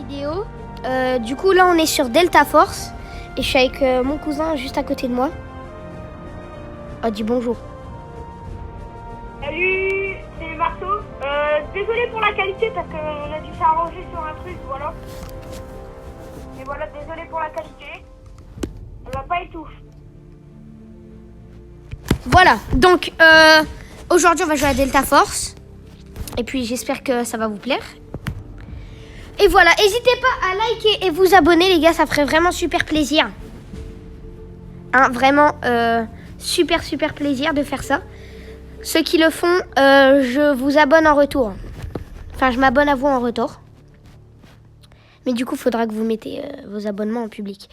vidéo. Du coup, là, on est sur Delta Force. Et je suis avec mon cousin juste à côté de moi. Oh, dis bonjour. Salut, c'est Marceau. Désolé pour la qualité parce qu'on a dû s'arranger sur un truc, voilà. Et voilà, désolé pour la qualité. On va pas étouffer. Voilà, donc aujourd'hui on va jouer à Delta Force. Et puis j'espère que ça va vous plaire. Et voilà, n'hésitez pas à liker et vous abonner les gars, ça ferait vraiment super plaisir. Hein, vraiment super plaisir de faire ça. Ceux qui le font, je vous abonne en retour. Enfin, je m'abonne à vous en retour. Mais du coup, il faudra que vous mettez vos abonnements en public.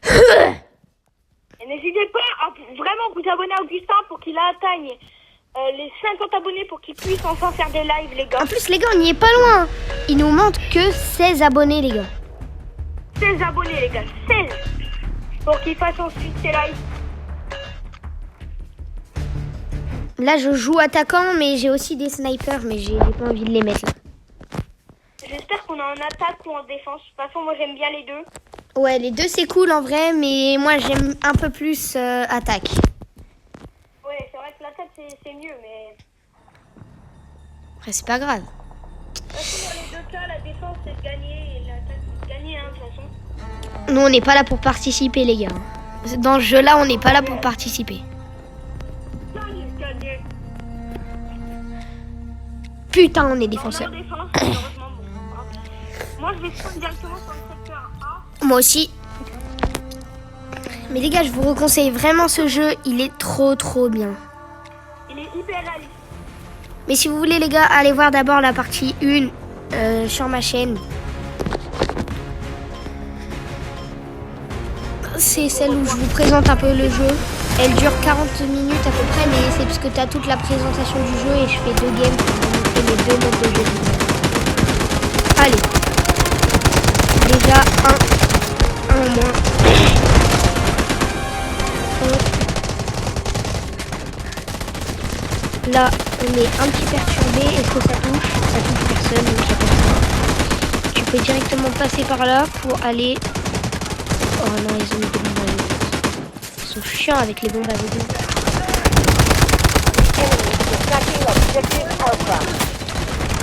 Et n'hésitez pas à vraiment vous abonner à Augustin pour qu'il atteigne les 50 abonnés pour qu'il puisse enfin faire des lives, les gars. En plus, les gars, on n'y est pas loin. Il nous manque que 16 abonnés, les gars. 16 abonnés, les gars. 16 pour qu'il fasse ensuite ses lives. Là, je joue attaquant, mais j'ai aussi des snipers, mais j'ai pas envie de les mettre là. J'espère qu'on a en attaque ou en défense. De toute façon, moi, j'aime bien les deux. Ouais, les deux, c'est cool en vrai, mais moi, j'aime un peu plus attaque. Ouais, c'est vrai que l'attaque, c'est mieux, mais... Après, c'est pas grave. De toute façon, dans les deux cas, la défense, c'est de gagner et l'attaque, c'est de gagner, hein, de toute façon. Nous, on n'est pas là pour participer, les gars. Dans ce jeu-là, on n'est pas là pour participer. Gagner. Putain, on est défenseur. En défense, malheureusement, bon. Moi, je vais prendre directement sur le secteur A. Moi aussi. Mais les gars, je vous reconseille vraiment ce jeu. Il est trop bien. Il est hyper réaliste. Mais si vous voulez, les gars, allez voir d'abord la partie 1 sur ma chaîne. C'est celle où je vous présente un peu le jeu. Elle dure 40 minutes à peu près, mais c'est parce que tu as toute la présentation du jeu et je fais 2 games pour vous montrer les 2 modes de jeu. Allez. Déjà, un en moins. Là, on est un petit perturbé. Est-ce que ça touche? Ça touche personne, donc il y a personne. Tu peux directement passer par là pour aller... Oh non, ils ont mis des bombes aveugles. Ils sont chiants avec les bombes aveugles.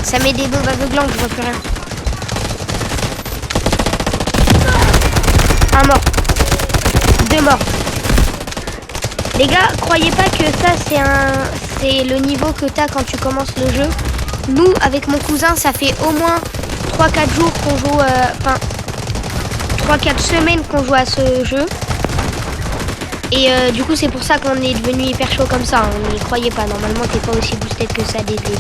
Ça met des bombes aveuglantes, je vois plus rien. Un mort. 2 morts. Les gars, croyez pas que ça c'est le niveau que t'as quand tu commences le jeu. Nous, avec mon cousin, ça fait au moins 3-4 jours qu'on joue... 3-4 semaines qu'on joue à ce jeu. Et du coup, c'est pour ça qu'on est devenu hyper chaud comme ça. On n'y croyait pas. Normalement, t'es pas aussi boosté que ça dès le début.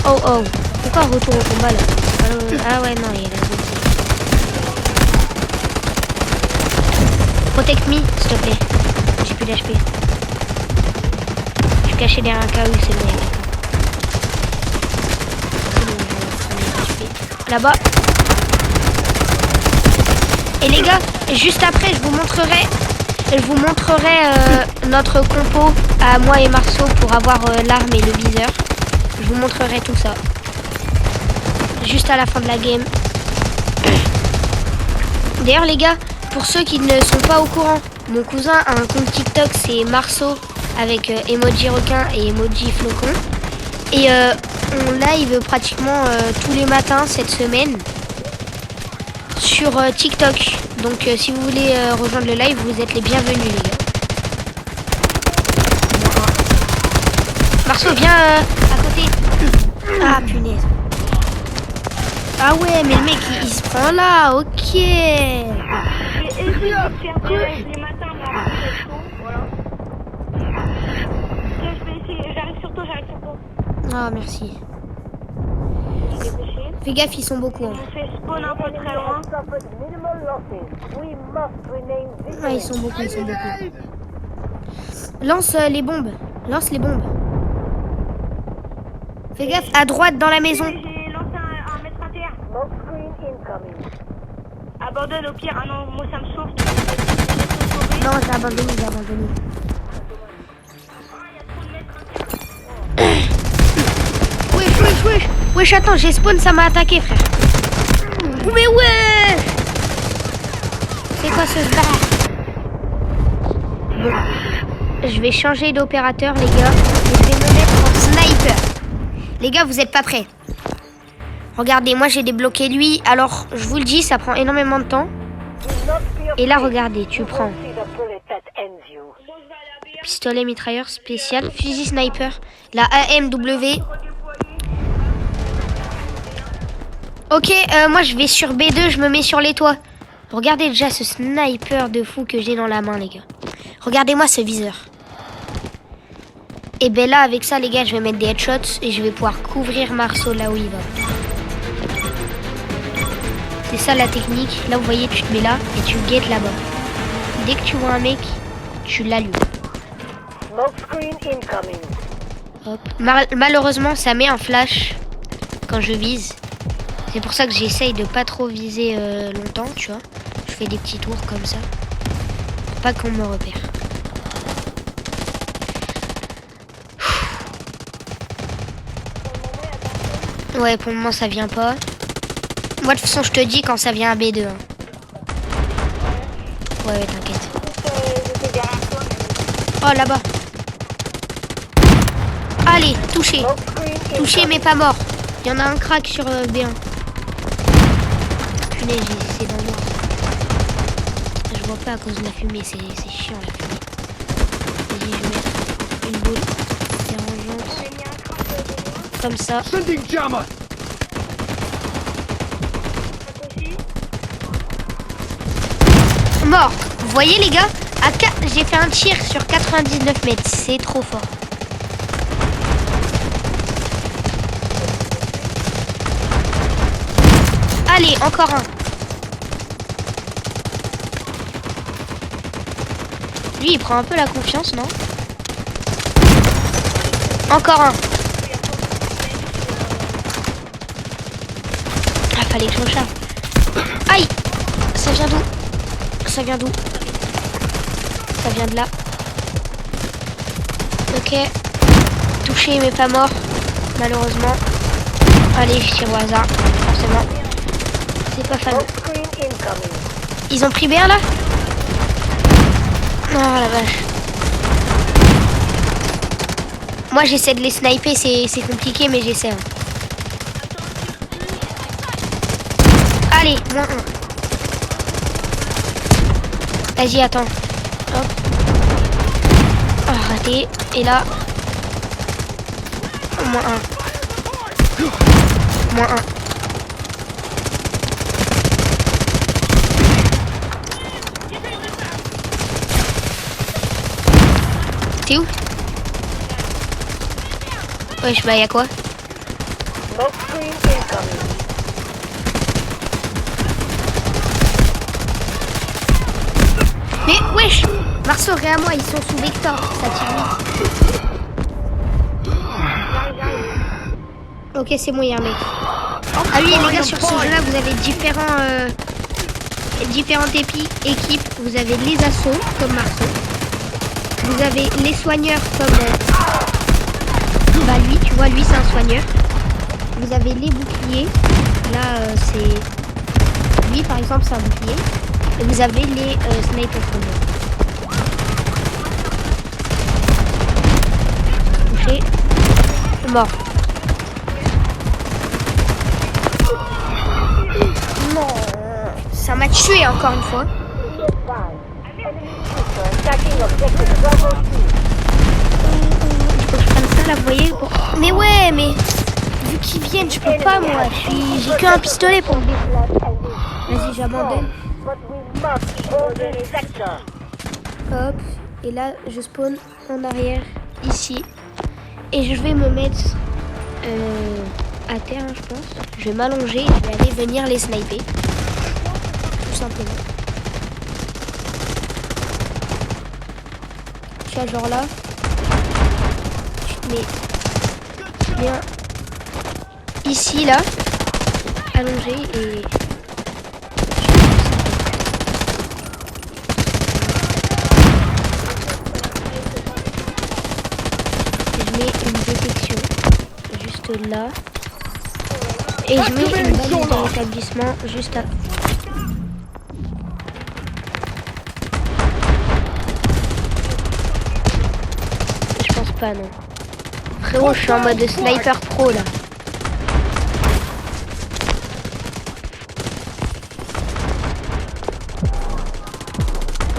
Oh. Pourquoi retour au combat là? Ah ouais, non, il y a la zone. Protect me, s'il te plaît. J'ai plus d'HP. Je suis caché derrière un KO, c'est bon. Là-bas. Et les gars, juste après, je vous montrerai notre compo à moi et Marceau pour avoir l'arme et le viseur. Je vous montrerai tout ça. Juste à la fin de la game. D'ailleurs les gars, pour ceux qui ne sont pas au courant, mon cousin a un compte TikTok, c'est Marceau avec emoji requin et emoji flocon. Et on live pratiquement tous les matins cette semaine sur TikTok. Donc si vous voulez rejoindre le live, vous êtes les bienvenus les gars. Marceau, viens à côté. Ah punaise. Ah ouais, mais le mec il se prend là, ok. J'ai essayé de faire des lives les matins, mais après, c'est chaud, voilà. Je vais essayer, j'arrive sur toi. Ah merci. J'ai débouché. Fais gaffe, ils sont beaucoup. On Hein. fait spawn un peu très loin. Ah, ils sont beaucoup. Lance les bombes. Lance les bombes. Fais gaffe, à droite dans la maison. J'ai lancé un mètre à terre. Abandonne au pire. Ah non, moi ça me sauve. Non, j'ai abandonné. Oui. Wesh, attends, j'ai spawn, ça m'a attaqué, frère. Mais ouais. C'est quoi ce bâtard? Bon. Je vais changer d'opérateur, les gars. Et je vais me mettre en sniper. Les gars, vous êtes pas prêts? Regardez, moi j'ai débloqué lui. Alors, je vous le dis, ça prend énormément de temps. Et là, regardez, tu prends pistolet mitrailleur spécial, fusil sniper, la AMW. Ok, moi je vais sur B2, je me mets sur les toits. Regardez déjà ce sniper de fou que j'ai dans la main, les gars. Regardez-moi ce viseur. Et ben là, avec ça, les gars, je vais mettre des headshots et je vais pouvoir couvrir Marceau là où il va. C'est ça la technique. Là, vous voyez, tu te mets là et tu guettes là-bas. Dès que tu vois un mec, tu l'allumes. Hop. Malheureusement, ça met un flash quand je vise. C'est pour ça que j'essaye de pas trop viser longtemps, tu vois. Je fais des petits tours comme ça. Pour pas qu'on me repère. Ouais, pour le moment, ça vient pas. Moi, de toute façon, je te dis quand ça vient à B2. Hein. Ouais, t'inquiète. Oh, là-bas. Allez, touché. Touché, mais pas mort. Il y en a un crack sur B1. Punaise, c'est dans l'eau. Je vois pas à cause de la fumée, c'est chiant la fumée. Vas-y, je vais mettre une boule. Dérangeante. Comme ça. Mort. Vous voyez les gars, j'ai fait un tir sur 99 mètres. C'est trop fort. Allez, encore un. Lui, il prend un peu la confiance, non? Encore un. Ah, fallait que je me charge. Aïe. Ça vient d'où? Ça vient d'où? Ça vient de là. Ok. Touché, mais pas mort. Malheureusement. Allez, je tire au hasard. Forcément. C'est pas fameux. Ils ont pris bien là? Oh la vache. Moi j'essaie de les sniper, c'est compliqué mais j'essaie. Hein. Allez, moins un. Vas-y, attends. Hop. Oh, raté. Et là. Moins un. Moins un. T'es où? Wesh, bah y'a quoi? Mais wesh! Marceau, regarde moi, ils sont sous Vector, ça tire vite. Ok, c'est bon, y'a un mec. Ah oui, les gars, sur ce jeu-là, vous avez différentes équipes. Vous avez les assauts, comme Marceau. Vous avez les soigneurs comme bah lui, tu vois, lui c'est un soigneur. Vous avez les boucliers. Là c'est lui par exemple, c'est un bouclier. Et vous avez les snipers comme touché. Mort. Non. Ça m'a tué encore une fois. Il faut que je prenne ça là, vous voyez. Bon. Mais ouais, mais vu qu'ils viennent, je peux pas moi. J'ai qu'un pistolet pour me déplacer. Vas-y, j'abandonne. Hop. Et là, je spawn en arrière, ici. Et je vais me mettre à terre, hein, je pense. Je vais m'allonger et je vais aller venir les sniper. Tout simplement. Tu vois, genre là. Tu te mets bien ici, là. Allongé et... je mets une détection juste là. Et je mets une balise dans l'établissement juste à... Je pense pas, non. Frérot, je suis en mode sniper pro là.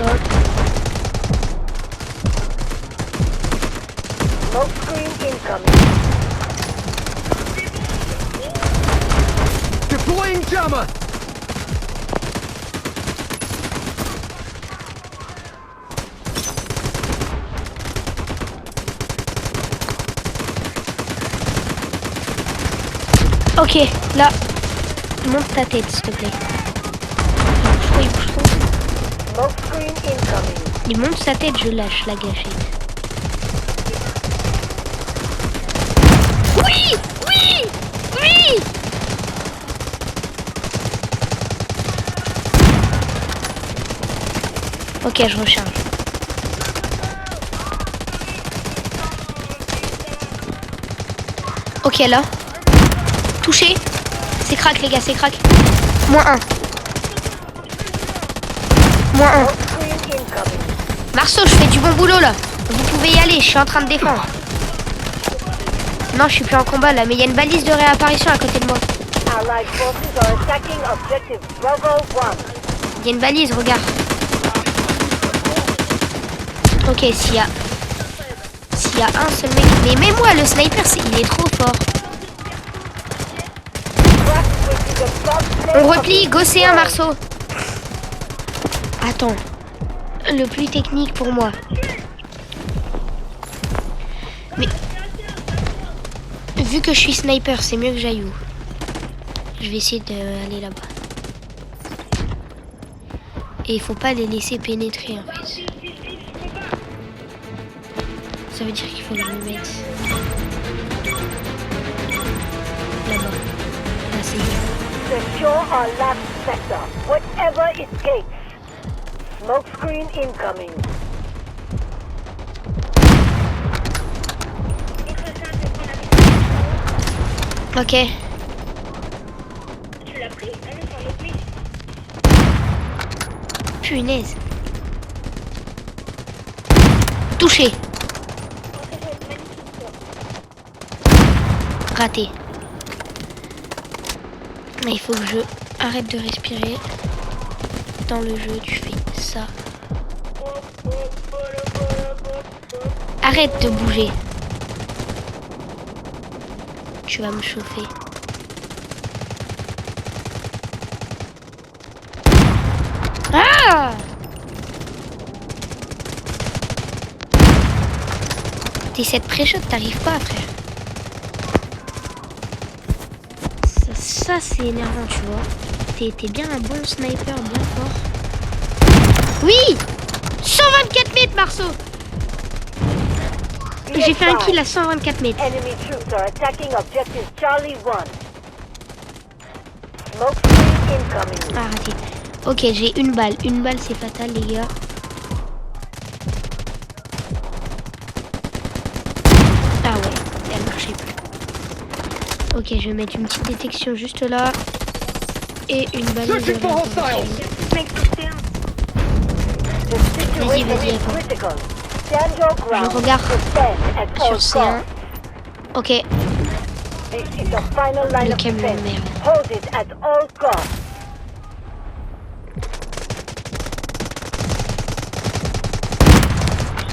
Hop. Smoke screen incoming. Deploying jammer! Ok, là, monte ta tête s'il te plaît. Il bouge trop. Smoke screen incoming. Il monte sa tête, je lâche la gâchette. Oui! Oui! Oui! Ok, je recharge. Ok, là. Touché. C'est crack, les gars, c'est crack. -1. -1. Smoke screen incoming. Marceau, je fais du bon boulot là. Vous pouvez y aller, je suis en train de défendre. Non, je suis plus en combat là, mais il y a une balise de réapparition à côté de moi. Allied forces are attacking objective Bravo 1. Il y a une balise, regarde. Ok, s'il y a un seul mec. Mais même moi, le sniper, il est trop fort. On replie, gossé un Marceau. Attends. Le plus technique pour moi. Mais vu que je suis sniper, c'est mieux que j'aille où? Je vais essayer d'aller là-bas. Et il faut pas les laisser pénétrer en fait. Ça veut dire qu'il faut que je me mette là-bas. Là c'est bien. Secure our last sector, whatever it takes. Smoke screen incoming. Ok. Tu l'as pris? Ah non, c'est un autre mec. Punaise. Touché. Raté. Mais il faut que je arrête de respirer. Dans le jeu, tu fais ça. Arrête de bouger. Tu vas me chauffer. Ah! T'es cette pré-shot, t'arrives pas, frère. Ça c'est énervant, tu vois. T'es bien un bon sniper, bien fort. Oui! 124 mètres, Marceau! J'ai fait un kill à 124 mètres. Enemy troops are attacking objective Charlie 1. Smoke screen incoming. Ah, raté. Ok, j'ai une balle. Une balle, c'est fatal, les gars. Ah ouais, elle marchait plus. Ok, je vais mettre une petite détection juste là. Et une balle de Searching for réapparition. hostiles! Mec, tout est un. The situation vas-y, is attends. critical. Stand your ground. Je regarde Defend at all sur C1. costs. Ok, This is the final line le of camion, defense. merde. Hold it at all costs.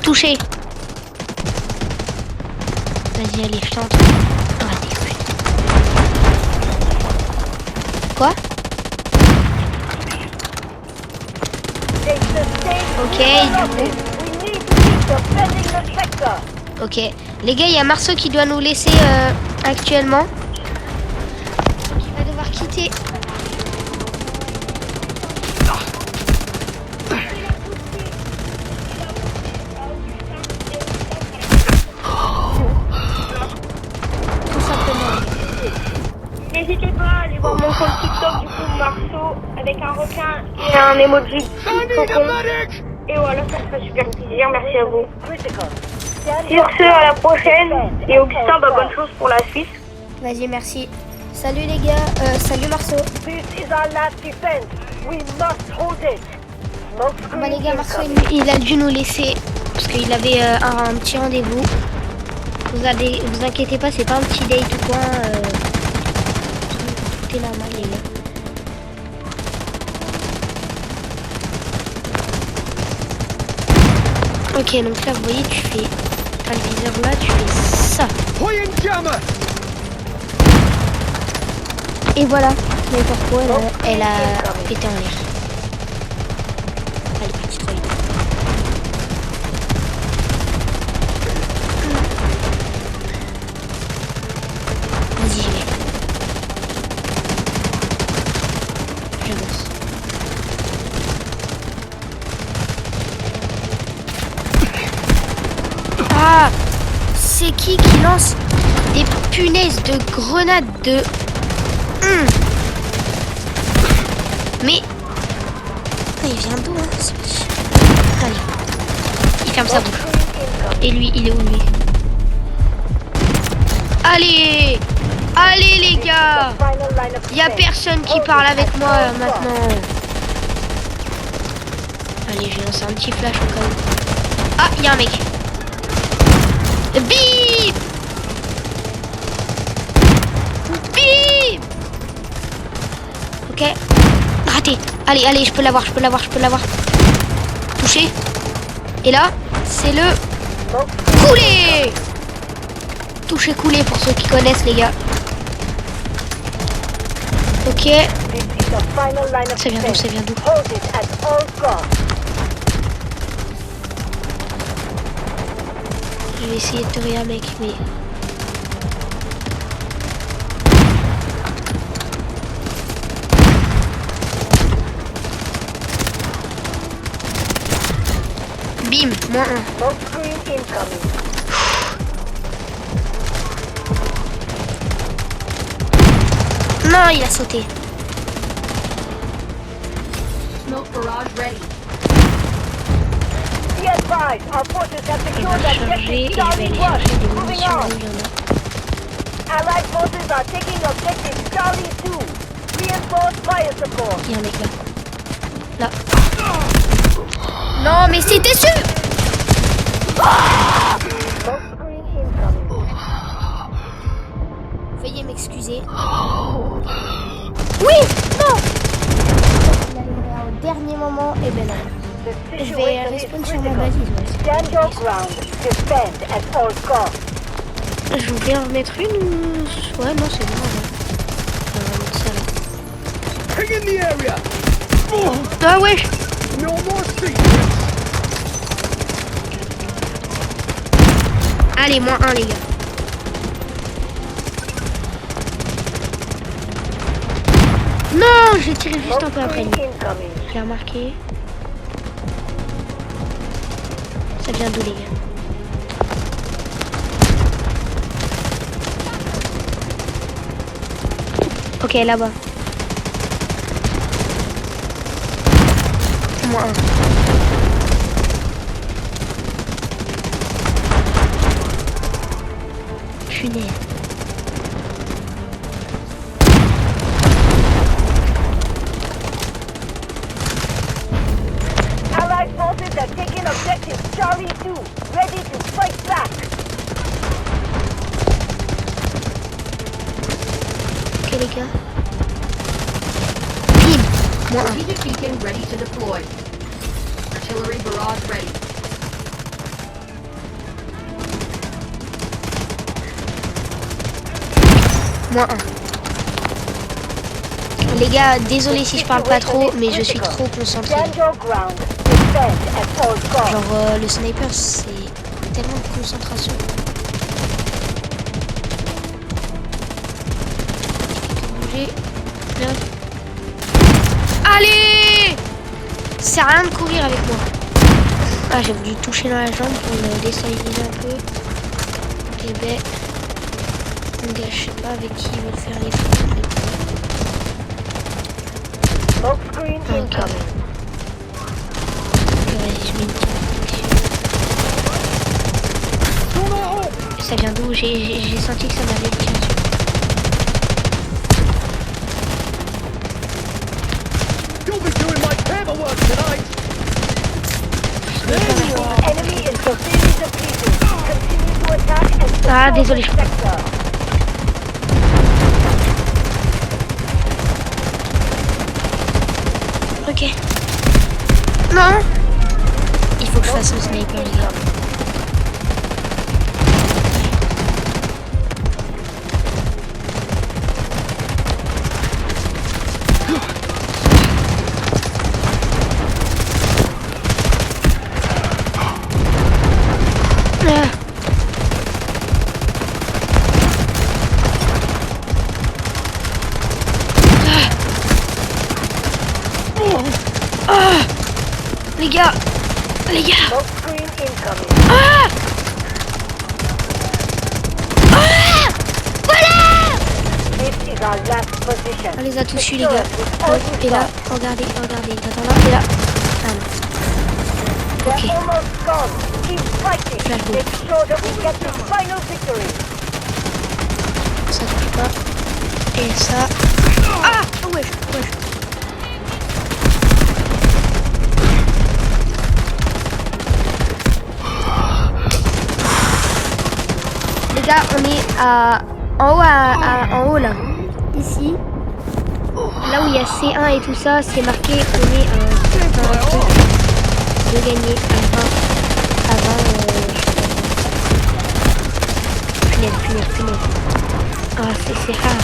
touché. Vas-y, allez, je tente. Raté. Quoi? They sustained Ok, zero du losses. coup. We need to keep defending the sector. Ok. Les gars, il y a Marceau qui doit nous laisser actuellement. Donc il va devoir quitter. Tout simplement. N'hésitez pas à aller voir mon compte TikTok du coup Marceau avec un requin et un emoji I need a medic! Et voilà, ça me fait super plaisir, merci à vous. Critical. Stand Sur your ce, à la ground. prochaine. Defend Et at Augustin, all bonne costs. chose pour la Suisse. Vas-y, merci. Salut les gars, salut Marceau. This is our last defense. We must hold it. Smoke Ah bah les screen gars, Marceau incoming. il a dû nous laisser parce qu'il avait un petit rendez-vous. Vous inquiétez pas, c'est pas un petit date ou quoi. Tout est normal les gars. Ok, donc là vous voyez, t'as le viseur là, tu fais ça. Windjammer! Et voilà, mais pourquoi elle a pété en l'air. Allez, petite troïde. Vas-y, j'y vais. J'avance. Ah, c'est qui lance des punaises de grenades de... Mais... Il vient d'où, hein? Allez. Il ferme sa bouche. Et lui, il est où, lui? Allez! Allez, les gars! Il y a personne qui parle avec moi, maintenant. Allez, je vais lancer un petit flash au cas où. Ah, il y a un mec. Bim! Bim! Ok. Raté. Allez, je peux l'avoir. Touché. Et là, c'est le coulé. Touché coulé pour ceux qui connaissent, les gars. Ok. Ça vient d'où? Hold it at all costs. Je vais essayer de te rire, mec, mais... Bim, moins 1. Smoke screen incoming. Non, il a sauté. Smoke barrage ready. Be advised, our forces have Il va secured charger et objective je vais Charlie aller 1. chercher des Moving munitions on. où il y en a. Allied forces are taking objective Charlie 2. Reinforced fire support. Il y a un mec là. Là. Non, mais c'était sûr. Smoke screen incoming. Veuillez m'excuser. Oui, non. Il arriverait au dernier moment et ben non. The Je vais situation is respawn sur ma critical. base. Ils Stand your ground. Defend at all costs. Je voulais en remettre une ou... Ouais, non, c'est bon. On va mettre ça là. Ping in the area! Ah ouais. No more secrets! Allez, moins 1 les gars. Non, j'ai tiré juste un peu après lui. Incoming. J'ai remarqué. Ça vient d'où les gars? Ok, là-bas. Moins 1. Punaise. Allied forces are taking objective Charlie 2. Ready to fight back. Ok les gars. Bim. Moins 1. Strategic beacon ready to deploy. Artillery barrage ready. Moins 1. Les gars, désolé si je parle pas trop, mais je suis trop concentré. Stand your ground. Defend at all costs. Genre le sniper c'est tellement de concentration. Bouger. Bien. Allez! Ça sert à rien de courir avec moi. Ah, j'ai voulu toucher dans la jambe pour me déstabiliser un peu. Et ben, donc, je sais pas avec qui ils veulent faire les fous. Smoke screen Ok. incoming. Ok, vas-y, je mets une petite protection. Ça vient d'où? J'ai senti que ça m'avait tiré dessus. Severely depleted. Continue to attack and Ah, secure désolé, the je peux pas. sector. Ok. Non. Il faut que je fasse un sniper, les gars. Les gars, les gars. Smoke screen incoming. Ah, ah, voilà. This is our last position. On les a tous eu, les Secure gars. it with all Hop, you've et là, got. regardez, regardez. Attends, là, et là. Ah non. They're Ok. almost gone. Keep fighting. Flash ball. Make sure that we get the final victory. Ça touche pas. Et ça. Ah, wesh, wesh. Les gars, on est en haut, en haut là. Ici. Là où il y a C1 et tout ça, c'est marqué on est un truc de gagner à 20. Punaise. Ah, c'est rare.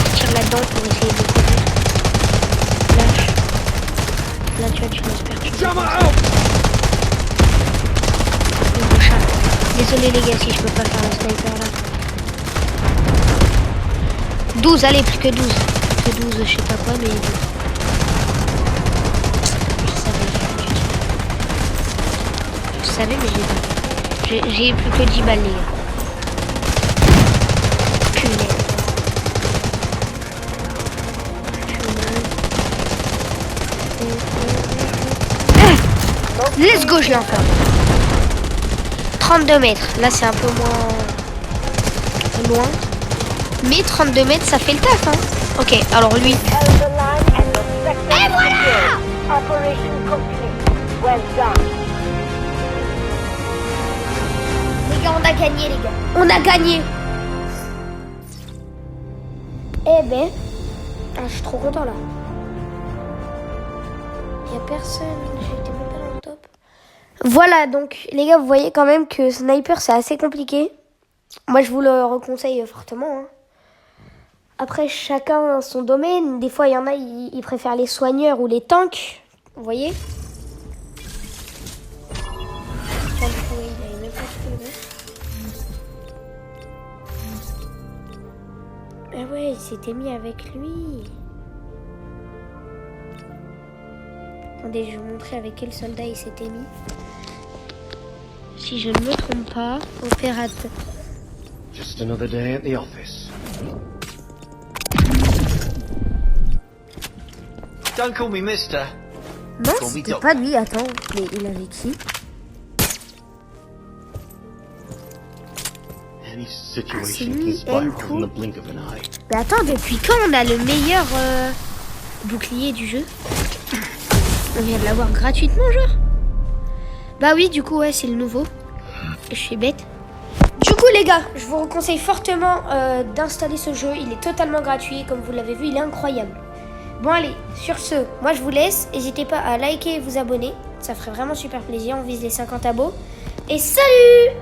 Je tire là-dedans pour essayer de couvrir. Lâche. Là, tu vois, tu m'espères. Jammer out! Désolé les gars si je peux pas faire le sniper là. 12, allez, plus que 12. Plus que 12, je sais pas quoi, mais 12. Je savais, mais j'ai pas. J'ai plus que 10 balles, les gars. Punaise. Let's go, je l'ai encore. 32 mètres. Là, c'est un peu moins loin. Mais 32 mètres, ça fait le taf, hein. Ok, alors lui. Held the line and the sector Et voilà! secured. Operation complete. Well done. Les gars, on a gagné, les gars. On a gagné. Eh ben, ah, je suis trop content là. Il y a personne. J'étais même pas dans le top. Voilà, donc les gars, vous voyez quand même que sniper, c'est assez compliqué. Moi, je vous le reconseille fortement, hein. Après, chacun son domaine. Des fois, il y en a, ils préfèrent les soigneurs ou les tanks. Vous voyez? Ah ouais, il s'était mis avec lui. Attendez, je vais vous montrer avec quel soldat il s'était mis. Si je ne me trompe pas, opérateur. Just another day at the office. Don't call me mister. Non, Call me c'était Doc. pas lui, attends. Mais il avait qui? Any c'est situation lui, can spiral Enku. in the blink of an eye. Mais attends, depuis quand on a le meilleur bouclier du jeu? On vient de l'avoir gratuitement, genre? Bah oui, du coup, ouais, c'est le nouveau. Je suis bête. Du coup, les gars, je vous conseille fortement d'installer ce jeu. Il est totalement gratuit, comme vous l'avez vu, il est incroyable. Bon, allez, sur ce, moi je vous laisse. N'hésitez pas à liker et vous abonner. Ça ferait vraiment super plaisir. On vise les 50 abos. Et salut!